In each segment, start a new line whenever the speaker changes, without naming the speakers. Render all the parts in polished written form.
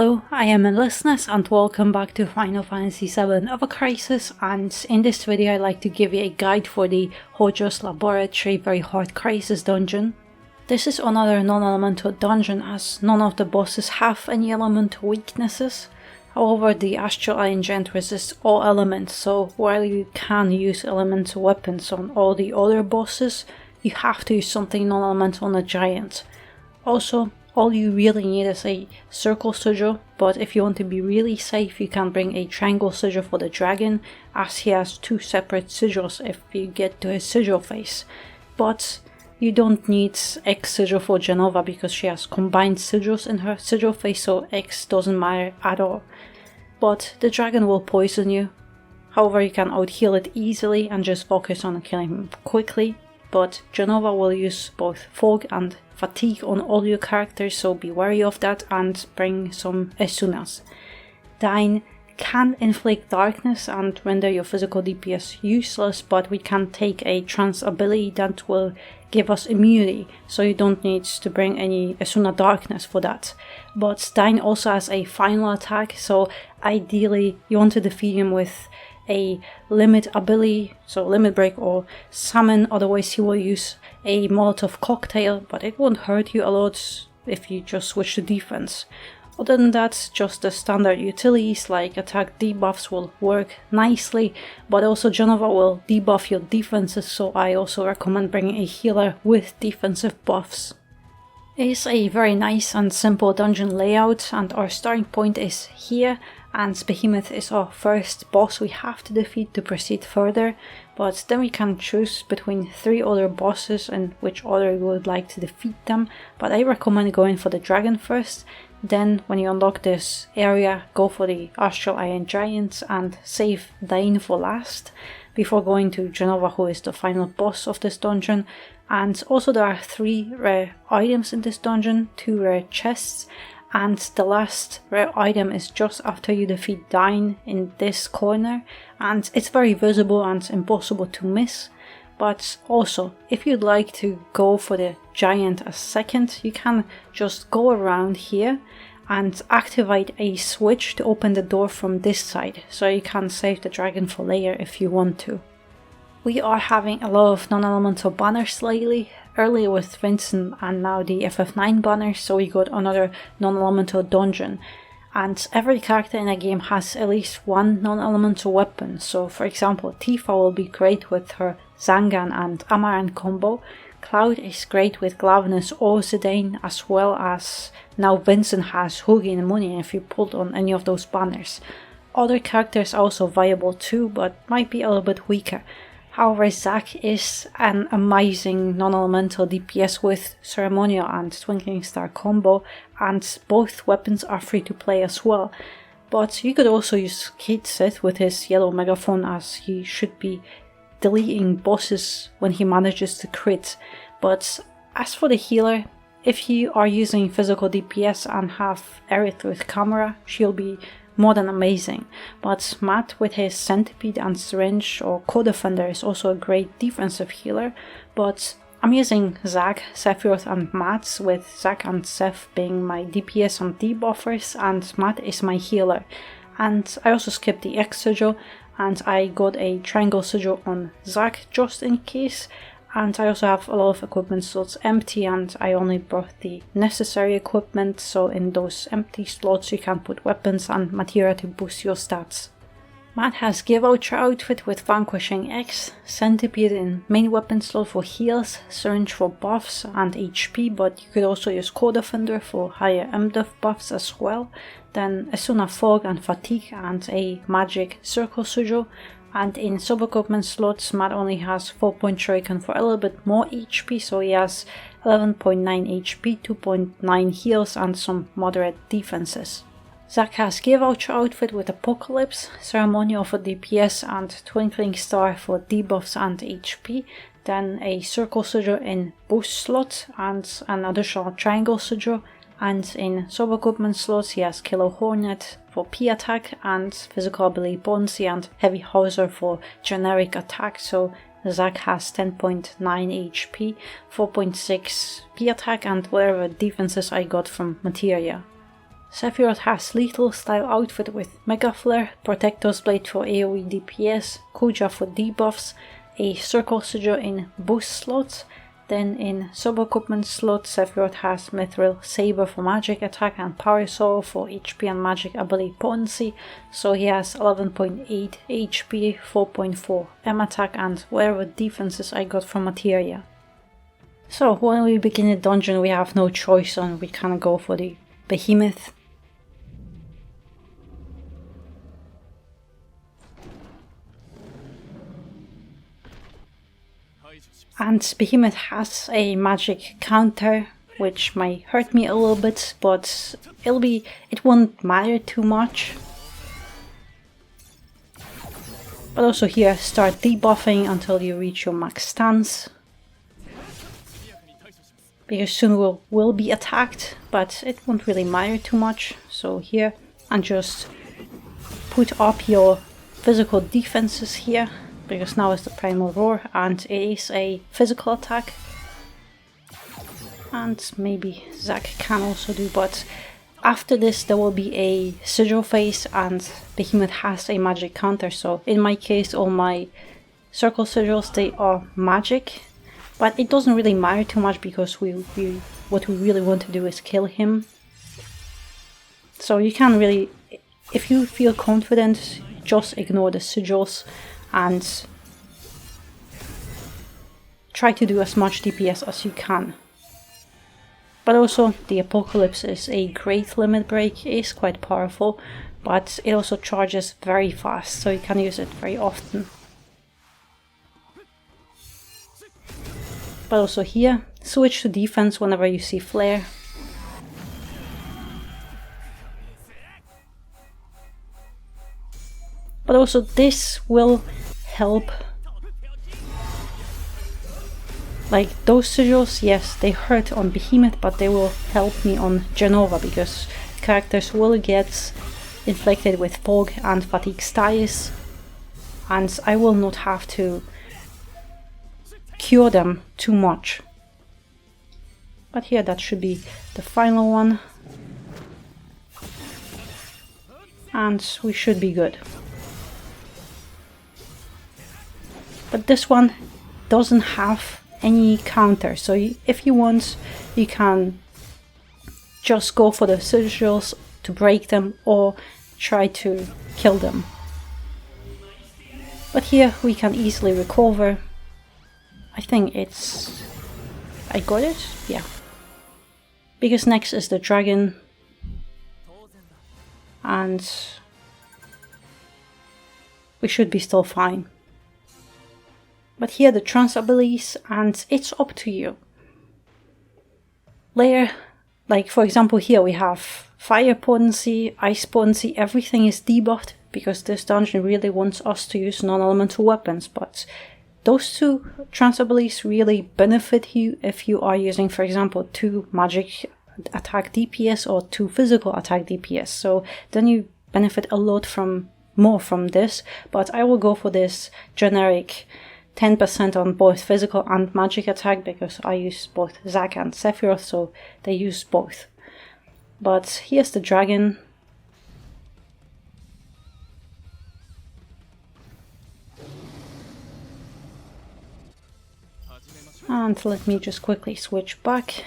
Hello, I am Listeners and welcome back to Final Fantasy VII Ever Crisis, and in this video I'd like to give you a guide for the Hojo's Laboratory Very Hard Crisis dungeon. This is another non-elemental dungeon as none of the bosses have any elemental weaknesses. However, the Astral Iron Giant resists all elements, so while you can use elemental weapons on all the other bosses, you have to use something non-elemental on the giant. Also, all you really need is a circle sigil, but if you want to be really safe you can bring a triangle sigil for the dragon, as he has two separate sigils if you get to his sigil phase. But you don't need X sigil for Jenova because she has combined sigils in her sigil phase, so X doesn't matter at all. But the dragon will poison you. However, you can out-heal it easily and just focus on killing him quickly. But Jenova will use both fog and fatigue on all your characters, so be wary of that and bring some Esunas. Dyne can inflict darkness and render your physical DPS useless, but we can take a trance ability that will give us immunity, so you don't need to bring any Esuna darkness for that. But Dyne also has a final attack, so ideally you want to defeat him with a limit ability, so limit break or summon, otherwise he will use a Molotov cocktail, but it won't hurt you a lot if you just switch to defense. Other than that, just the standard utilities like attack debuffs will work nicely, but also Jenova will debuff your defenses, so I also recommend bringing a healer with defensive buffs. It is a very nice and simple dungeon layout, and our starting point is here, and Behemoth is our first boss we have to defeat to proceed further, but then we can choose between 3 other bosses and which order we would like to defeat them, but I recommend going for the dragon first. Then when you unlock this area, go for the Astral Iron Giants and save Dyne for last, before going to Jenova, who is the final boss of this dungeon. And also there are 3 rare items in this dungeon, 2 rare chests, and the last rare item is just after you defeat Dyne in this corner, and it's very visible and impossible to miss. But also, if you'd like to go for the giant as second, you can just go around here and activate a switch to open the door from this side, so you can save the dragon for later if you want to. We are having a lot of non-elemental banners lately, earlier with Vincent and now the FF9 banners, so we got another non-elemental dungeon. And every character in the game has at least one non-elemental weapon, so for example Tifa will be great with her Zangan and Amaran combo, Cloud is great with Glavenus or Zidane, as well as now Vincent has Hugi and Muni if you pulled on any of those banners. Other characters are also viable too, but might be a little bit weaker. However, Zack is an amazing non-elemental DPS with Ceremonial and Twinkling Star combo, and both weapons are free to play as well. But you could also use Kate Sith with his yellow megaphone, as he should be deleting bosses when he manages to crit. But as for the healer, if you are using physical DPS and have Aerith with camera, she'll be more than amazing. But Matt with his Centipede and Syringe or Co-Defender is also a great defensive healer, but I'm using Zack, Sephiroth and Matt, with Zack and Seph being my DPS and debuffers and Matt is my healer. And I also skipped the X sigil and I got a triangle sigil on Zack just in case. And I also have a lot of equipment slots empty and I only brought the necessary equipment, so in those empty slots you can put weapons and materia to boost your stats. Matt has Give Voucher outfit with Vanquishing X, Centipede in main weapon slot for heals, Syringe for buffs and HP, but you could also use Co-Defender for higher MDef buffs as well, then Esuna Fog and Fatigue and a Magic Circle Sigil. And in sub-equipment slots, Matt only has 4-point Shuriken for a little bit more HP, so he has 11.9 HP, 2.9 heals and some moderate defenses. Zack has Give Voucher outfit with Apocalypse, Ceremonial for DPS and Twinkling Star for debuffs and HP, then a Circle Sigil in boost slot and an additional Triangle Sigil, and in sub-equipment slots he has Killer Hornet for P attack and physical ability Bonzi and Heavy Hauser for generic attack, so Zack has 10.9 HP, 4.6 P attack and whatever defenses I got from materia. Sephiroth has Lethal Style outfit with Mega Flare, Protector's Blade for AoE DPS, Kuja for debuffs, a Circle Sigil in boost slots. Then in sub-equipment slot, Sephiroth has Mithril Saber for magic attack and Power Soul for HP and magic ability potency. So he has 11.8 HP, 4.4 M attack and whatever defenses I got from materia. So when we begin the dungeon we have no choice and we kind of go for the Behemoth. And Behemoth has a magic counter, which might hurt me a little bit, but it won't matter too much. But also here, start debuffing until you reach your max stance. Because soon will be attacked, but it won't really matter too much. So here, and just put up your physical defenses here. Because now is the Primal Roar and it is a physical attack. And maybe Zack can also do, but after this there will be a sigil phase and Behemoth has a magic counter. So in my case all my circle sigils, they are magic. But it doesn't really matter too much because what we really want to do is kill him. So you can really, if you feel confident, just ignore the sigils and try to do as much DPS as you can. But also the Apocalypse is a great limit break, it is quite powerful, but it also charges very fast, so you can use it very often. But also here, switch to defense whenever you see flare. But also this will help. Like those sigils, yes, they hurt on Behemoth, but they will help me on Jenova because characters will get inflicted with fog and fatigue styles, and I will not have to cure them too much. But here that should be the final one, and we should be good. But this one doesn't have any counter, so if you want you can just go for the sigils to break them or try to kill them. But here we can easily recover. I think I got it? Yeah. Because next is the dragon and we should be still fine. But here the trance abilities, and it's up to you. Layer, like for example here we have fire potency, ice potency, everything is debuffed because this dungeon really wants us to use non-elemental weapons, but those two trance abilities really benefit you if you are using, for example, 2 magic attack DPS or 2 physical attack DPS, so then you benefit a lot more from this, but I will go for this generic 10% on both physical and magic attack because I use both Zack and Sephiroth, so they use both. But here's the dragon. And let me just quickly switch back.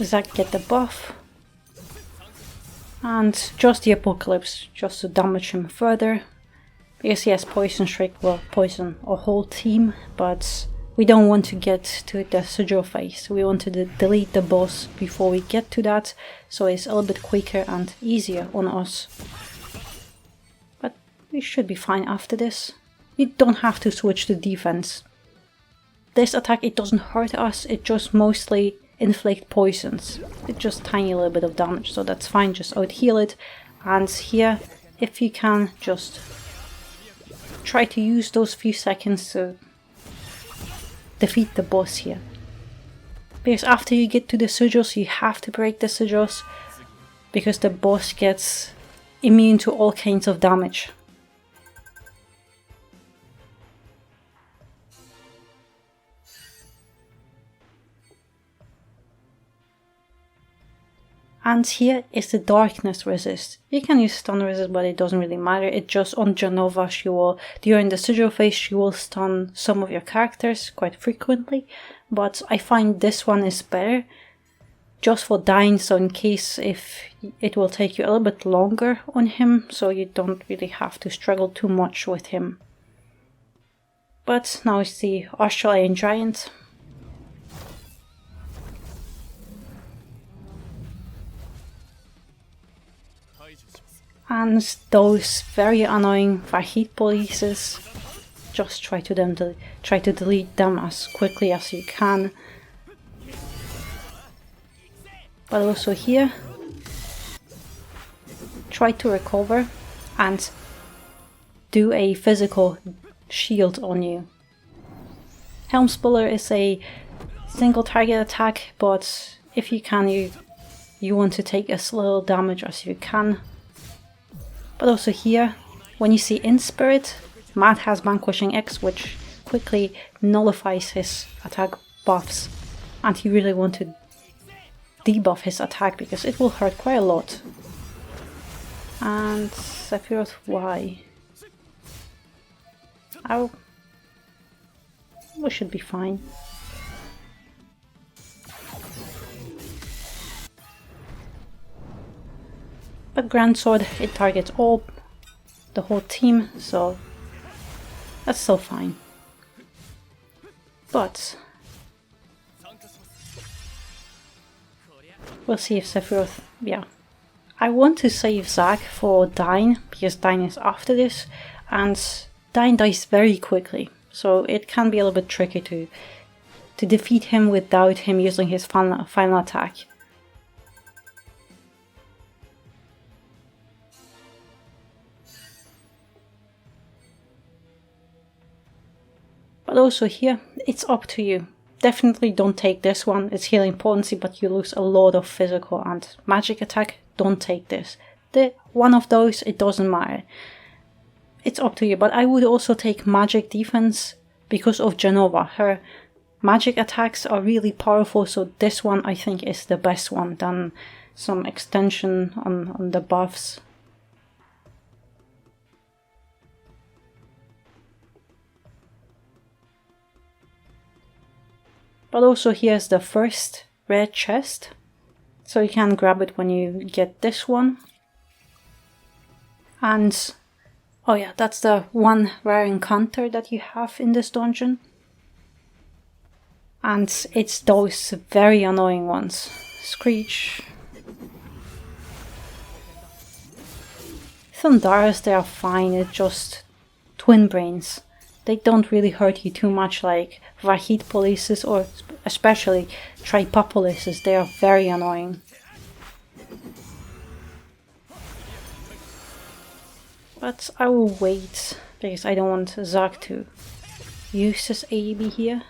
Zack get the buff. And just the Apocalypse, just to damage him further. Because yes, Poison Strike will poison our whole team, but we don't want to get to the sigil phase. We want to delete the boss before we get to that, so it's a little bit quicker and easier on us. But we should be fine after this. You don't have to switch to defense. This attack, it doesn't hurt us, it just mostly inflict poisons. It's just tiny little bit of damage, so that's fine, just out heal it. And here, if you can, just try to use those few seconds to defeat the boss here. Because after you get to the sigils, you have to break the sigils, because the boss gets immune to all kinds of damage. And here is the darkness resist. You can use stun resist, but it doesn't really matter. It just on Jenova, during the sigil phase, she will stun some of your characters quite frequently. But I find this one is better, just for Dyne, so in case if it will take you a little bit longer on him, so you don't really have to struggle too much with him. But now it's the Astral Iron Giant. And those very annoying Vahid polices, just try to delete them as quickly as you can. But also here, try to recover and do a physical shield on you. Helm Spiller is a single target attack, but if you can, you want to take as little damage as you can. But also here, when you see in Spirit, Matt has Vanquishing X, which quickly nullifies his attack buffs, and you really want to debuff his attack because it will hurt quite a lot. And Sephiroth, why? We should be fine. But Grand Sword, it targets the whole team, so that's still fine. But we'll see if Sephiroth, yeah. I want to save Zack for Dyne, because Dyne is after this, and Dyne dies very quickly, so it can be a little bit tricky to defeat him without him using his final attack. But also here, it's up to you. Definitely don't take this one, it's healing potency, but you lose a lot of physical and magic attack. Don't take this. One of those, it doesn't matter. It's up to you, but I would also take magic defense because of Jenova. Her magic attacks are really powerful, so this one I think is the best one than some extension on the buffs. But also here's the first red chest, so you can grab it when you get this one. And oh yeah, that's the one rare encounter that you have in this dungeon. And it's those very annoying ones. Screech. Thundarus, they are fine, it's just twin brains. They don't really hurt you too much like Vahid polices or especially Tripopolises. They are very annoying. But I will wait because I don't want Zack to use his AEB here.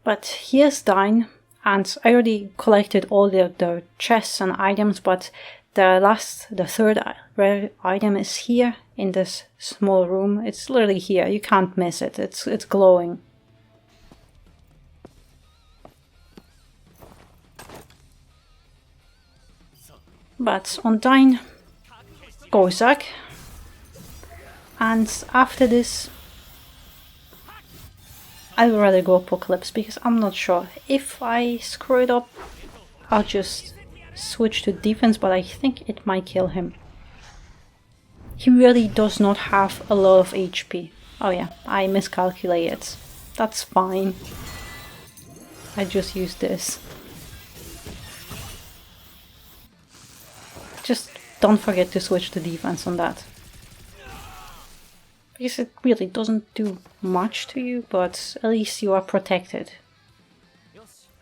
But here's Dyne, and I already collected all the chests and items, but the third rare item is here in this small room. It's literally here, you can't miss it, it's glowing. But on Dyne, go Zack, and after this I would rather go Apocalypse because I'm not sure. If I screw it up, I'll just switch to defense, but I think it might kill him. He really does not have a lot of HP. Oh yeah, I miscalculated. That's fine. I just used this. Just don't forget to switch to defense on that. Because it really doesn't do much to you, but at least you are protected.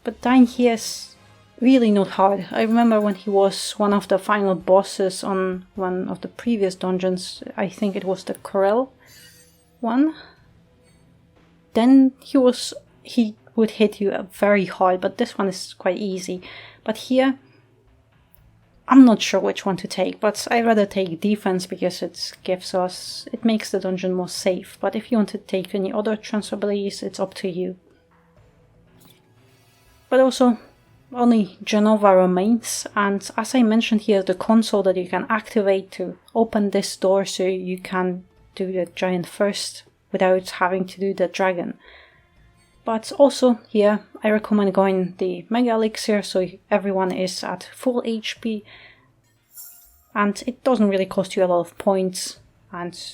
But Dyne here is really not hard. I remember when he was one of the final bosses on one of the previous dungeons, I think it was the Corel one. Then he would hit you very hard, but this one is quite easy. But here, I'm not sure which one to take, but I'd rather take defense because it makes the dungeon more safe. But if you want to take any other transferabilities, it's up to you. But also, only Jenova remains, and as I mentioned here, the console that you can activate to open this door so you can do the giant first without having to do the dragon. But also here, I recommend going the Mega Elixir so everyone is at full HP, and it doesn't really cost you a lot of points, and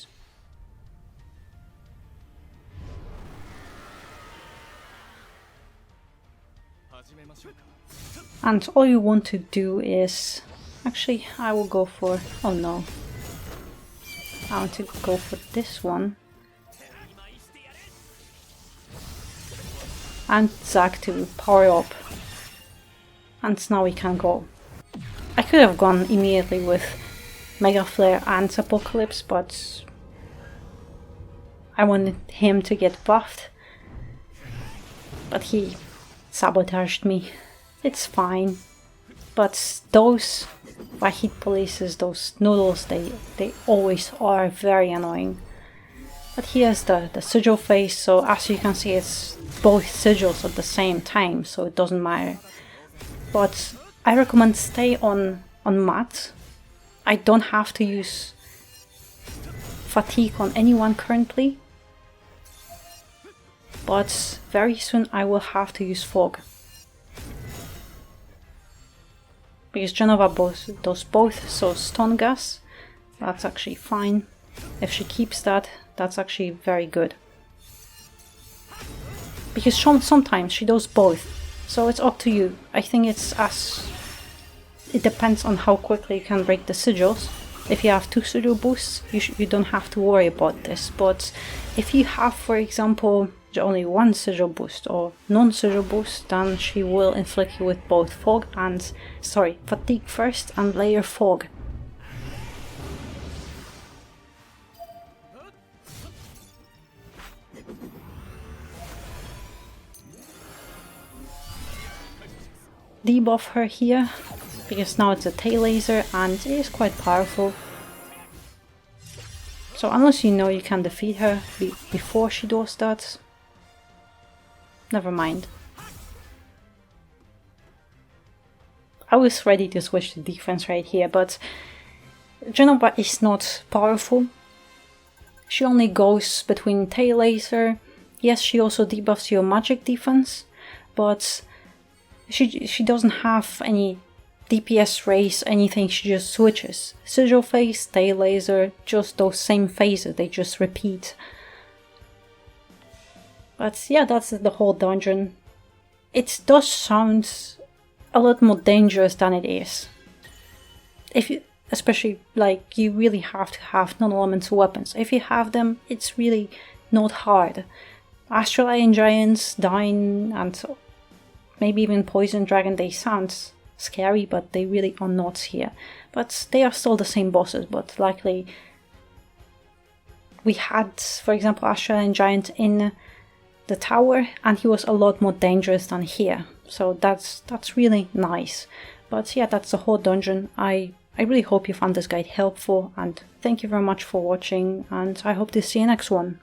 all you want to do is... Actually, I will go for... Oh no. I want to go for this one. And Zack to power up. And now we can go. I could have gone immediately with Mega Flare and Apocalypse, but I wanted him to get buffed. But he sabotaged me. It's fine. But those Vahid polices, those noodles, they always are very annoying. But here's the sigil face, so as you can see it's both sigils at the same time, so it doesn't matter. But I recommend stay on mat. I don't have to use fatigue on anyone currently, but very soon I will have to use fog. Because Jenova does both, so stun gas, that's actually fine. If she keeps that, that's actually very good. Because sometimes she does both, so it's up to you. I think it depends on how quickly you can break the sigils. If you have 2 sigil boosts, you don't have to worry about this. But if you have, for example, only 1 sigil boost or non-sigil boost, then she will inflict you with both fatigue first and later fog. Debuff her here, because now it's a tail laser and it is quite powerful. So unless you know you can defeat her before she does that, never mind. I was ready to switch to defense right here, but Jenova is not powerful. She only goes between tail laser. Yes, she also debuffs your magic defense, but she doesn't have any DPS raise, anything, she just switches. Sigil phase, tail laser, just those same phases, they just repeat. But yeah, that's the whole dungeon. It does sound a lot more dangerous than it is. Especially, like, you really have to have non-elemental weapons. If you have them, it's really not hard. Astral Iron Giants, Dyne, and maybe even Poison Dragon, they sound scary, but they really are not here. But they are still the same bosses, but likely we had, for example, Astral Iron Giant in the tower, and he was a lot more dangerous than here. So that's really nice. But yeah, that's the whole dungeon. I really hope you found this guide helpful, and thank you very much for watching, and I hope to see you next one.